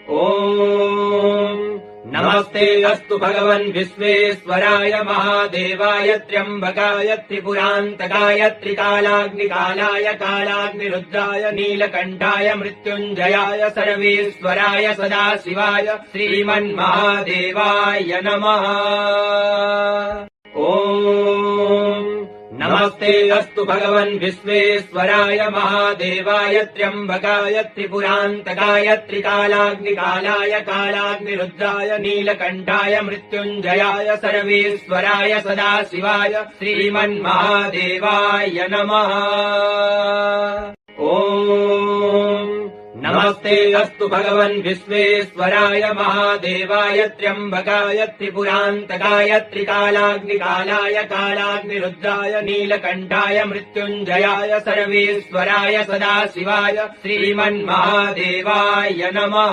ॐ नमस्ते अस्तु भगवन् विश्वेश्वराय महादेवाय त्र्यम्बकाय त्रिपुरान्तकाय त्रिकालाग्निकालाय कालाग्निरुद्राय नीलकण्ठाय मृत्युञ्जयाय सर्वेश्वराय सदाशिवाय श्रीमन्महादेवाय नमः। ॐ नमस्ते अस्तु भगवन् विश्वेश्वराय महादेवाय त्र्यम्बकाय त्रिपुरान्तकाय त्रिकालाग्निकालाय कालाग्निरुद्राय नीलकण्ठाय मृत्युञ्जयाय सर्वेश्वराय सदाशिवाय श्रीमन्महादेवाय नमः। ॐ नमस्ते अस्तु भगवन् विश्वेश्वराय महादेवाय त्र्यम्बकाय त्रिपुरान्तकाय त्रिकालाग्निकालाय कालाग्निरुद्राय नीलकण्ठाय मृत्युञ्जयाय सर्वेश्वराय सदाशिवाय श्रीमन्महादेवाय नमः।